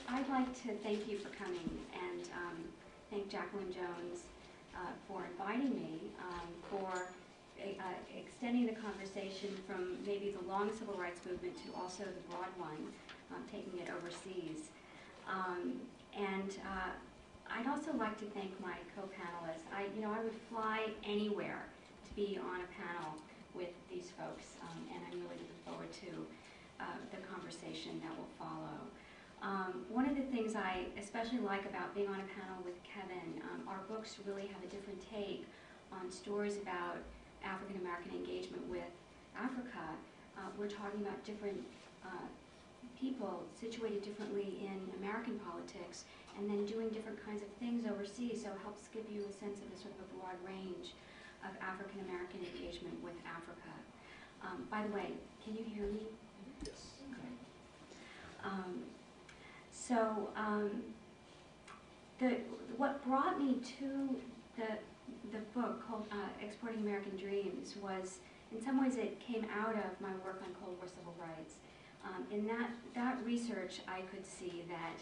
I'd like to thank you for coming and thank Jacqueline Jones for inviting me, for extending the conversation from maybe the long civil rights movement to also the broad one, taking it overseas. I'd also like to thank my co-panelists. I would fly anywhere to be on a panel with these folks, and I'm really looking forward to the conversation that will follow. One of the things I especially like about being on a panel with Kevin, our books really have a different take on stories about African American engagement with Africa. We're talking about different people situated differently in American politics and then doing different kinds of things overseas, so it helps give you a sense of a sort of a broad range of African American engagement with Africa. By the way, can you hear me? Yes. Okay. What brought me to the book called Exporting American Dreams was, in some ways, it came out of my work on Cold War civil rights. In that research, I could see that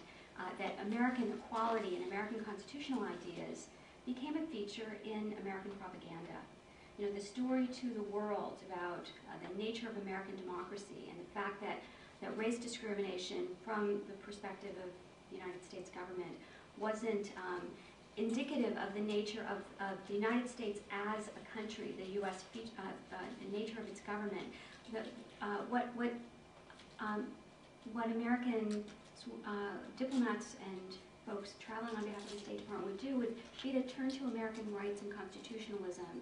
American equality and American constitutional ideas became a feature in American propaganda. You know, the story to the world about the nature of American democracy and the fact that race discrimination from the perspective of the United States government wasn't indicative of the nature of the United States as a country, the U.S. The nature of its government. What American diplomats and folks traveling on behalf of the State Department would do would be to turn to American rights and constitutionalism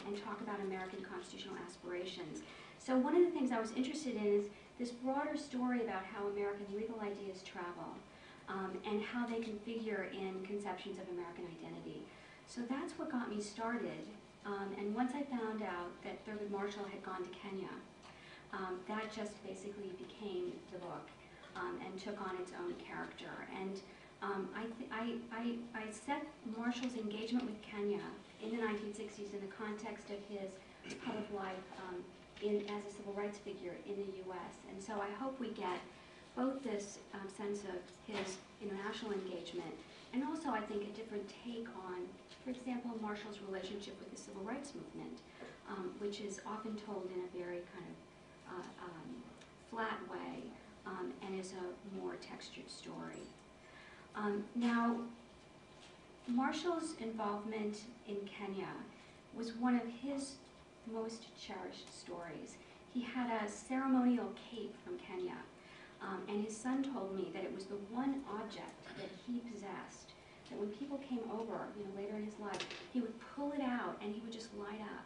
and talk about American constitutional aspirations. So one of the things I was interested in is this broader story about how American legal ideas travel and how they can figure in conceptions of American identity. So that's what got me started. And once I found out that Thurgood Marshall had gone to Kenya, that just basically became the book and took on its own character. And I set Marshall's engagement with Kenya in the 1960s in the context of his public life as a civil rights figure in the U.S. And so I hope we get both this sense of his international engagement and also, I think, a different take on, for example, Marshall's relationship with the civil rights movement, which is often told in a very kind of flat way and is a more textured story. Now, Marshall's involvement in Kenya was one of his most cherished stories. He had a ceremonial cape from Kenya, and his son told me that it was the one object that he possessed, that when people came over, later in his life, he would pull it out and he would just light up.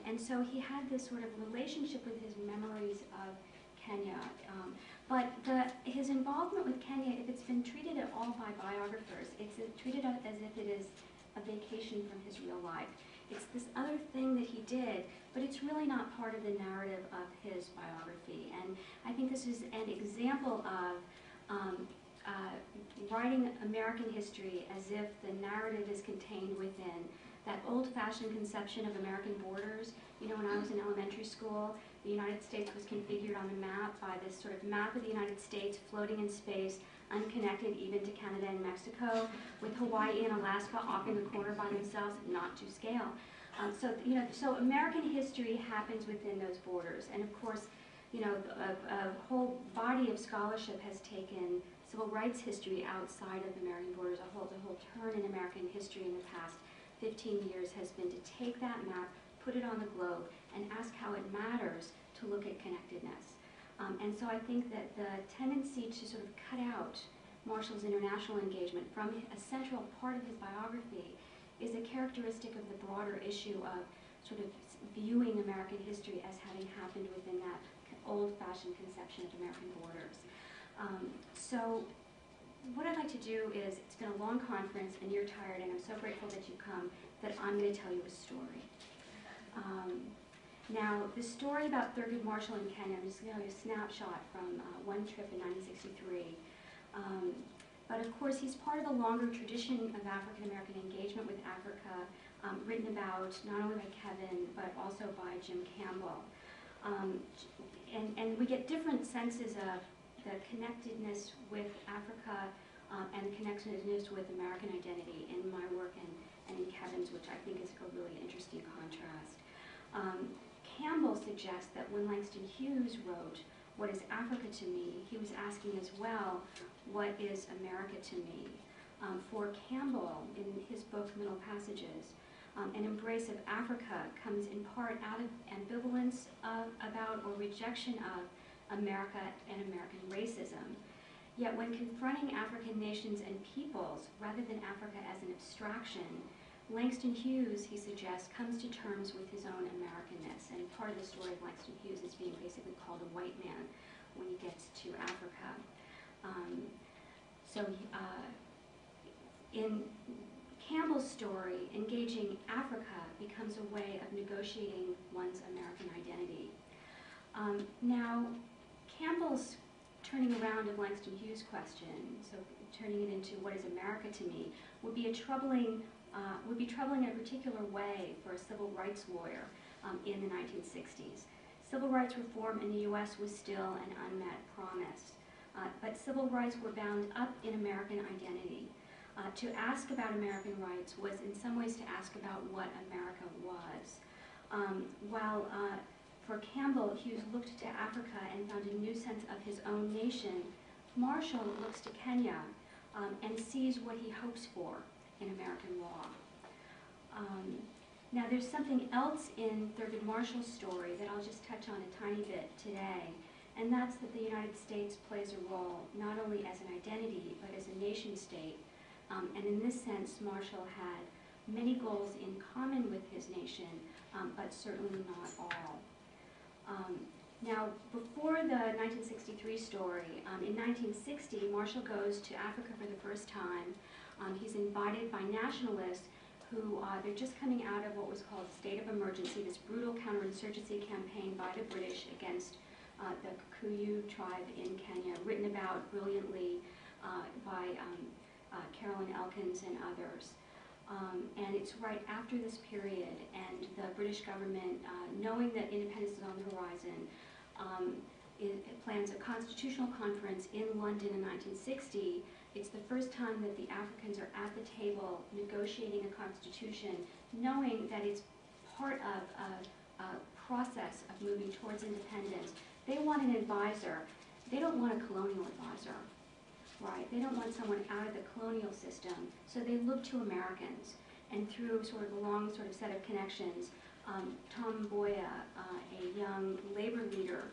And so he had this sort of relationship with his memories of Kenya. But his involvement with Kenya, if it's been treated at all by biographers, it's treated as if it is a vacation from his real life. It's this other thing that he did, but it's really not part of the narrative of his biography. And I think this is an example of writing American history as if the narrative is contained within that old-fashioned conception of American borders. When I was in elementary school, the United States was configured on the map by this sort of map of the United States floating in space, unconnected even to Canada and Mexico, with Hawaii and Alaska off in the corner by themselves, not to scale. So American history happens within those borders. And of course, a whole body of scholarship has taken civil rights history outside of American borders. The whole turn in American history in the past 15 years has been to take that map, put it on the globe, and ask how it matters to look at connectedness. And so I think that the tendency to sort of cut out Marshall's international engagement from a central part of his biography is a characteristic of the broader issue of sort of viewing American history as having happened within that old-fashioned conception of American borders. So what I'd like to do is, it's been a long conference and you're tired and I'm so grateful that you come, that I'm going to tell you a story. Now, the story about Thurgood Marshall in Kenya, I'm just going to give you a snapshot from one trip in 1963. But of course, he's part of a longer tradition of African American engagement with Africa, written about not only by Kevin, but also by Jim Campbell. And we get different senses of the connectedness with Africa and the connectedness with American identity in my work and in Kevin's, which I think is a really interesting contrast. Campbell suggests that when Langston Hughes wrote, "What is Africa to me?" he was asking as well, "What is America to me?" For Campbell, in his book Middle Passages, an embrace of Africa comes in part out of ambivalence about or rejection of America and American racism. Yet when confronting African nations and peoples, rather than Africa as an abstraction, Langston Hughes, he suggests, comes to terms with his own Americanness. And part of the story of Langston Hughes is being basically called a white man when he gets to Africa. In Campbell's story, engaging Africa becomes a way of negotiating one's American identity. Now, Campbell's turning around of Langston Hughes' question, so turning it into what is America to me, would be troubling in a particular way for a civil rights lawyer in the 1960s. Civil rights reform in the U.S. was still an unmet promise, but civil rights were bound up in American identity. To ask about American rights was in some ways to ask about what America was. While for Campbell, Hughes looked to Africa and found a new sense of his own nation, Marshall looks to Kenya and sees what he hopes for in American law. Now there's something else in Thurgood Marshall's story that I'll just touch on a tiny bit today, and that's that the United States plays a role not only as an identity, but as a nation state. And in this sense, Marshall had many goals in common with his nation, but certainly not all. Now, before the 1963 story, in 1960, Marshall goes to Africa for the first time. He's invited by nationalists who, they're just coming out of what was called state of emergency, this brutal counterinsurgency campaign by the British against the Kikuyu tribe in Kenya, written about brilliantly by Carolyn Elkins and others. And it's right after this period, and the British government, knowing that independence is on the horizon, it plans a constitutional conference in London in 1960. It's the first time that the Africans are at the table negotiating a constitution, knowing that it's part of a process of moving towards independence. They want an advisor. They don't want a colonial advisor. Right, they don't want someone out of the colonial system, so they look to Americans. And through sort of a long sort of set of connections, Tom Mboya, a young labor leader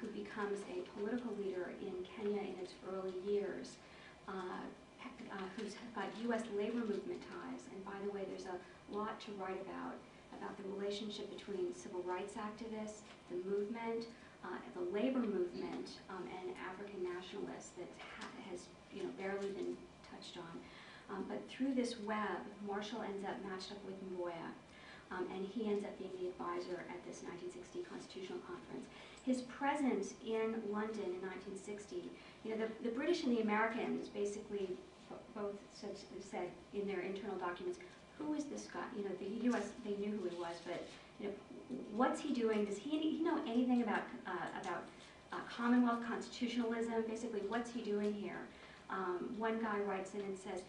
who becomes a political leader in Kenya in its early years, who's got U.S. labor movement ties. And by the way, there's a lot to write about the relationship between civil rights activists, the movement, the labor movement, and African nationalists that has barely been touched on. But through this web, Marshall ends up matched up with Mboya, and he ends up being the advisor at this 1960 Constitutional Conference. His presence in London in 1960, the British and the Americans basically both said in their internal documents, who is this guy? The U.S., they knew who he was, but what's he doing? Does he know anything about Commonwealth constitutionalism? Basically, what's he doing here? One guy writes in and says,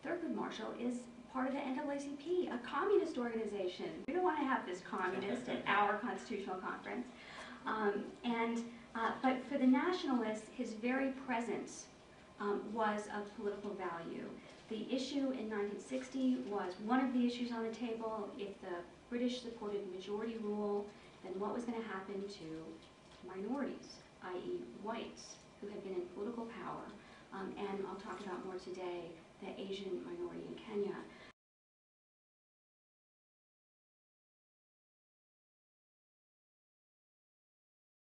Thurgood Marshall is part of the NAACP, a communist organization. We don't want to have this communist at our constitutional conference. But for the nationalists, his very presence was of political value. The issue in 1960 was one of the issues on the table. If the British supported majority rule, then what was going to happen to minorities, i.e. whites, who had been in political power, and I'll talk about more today, the Asian minority in Kenya.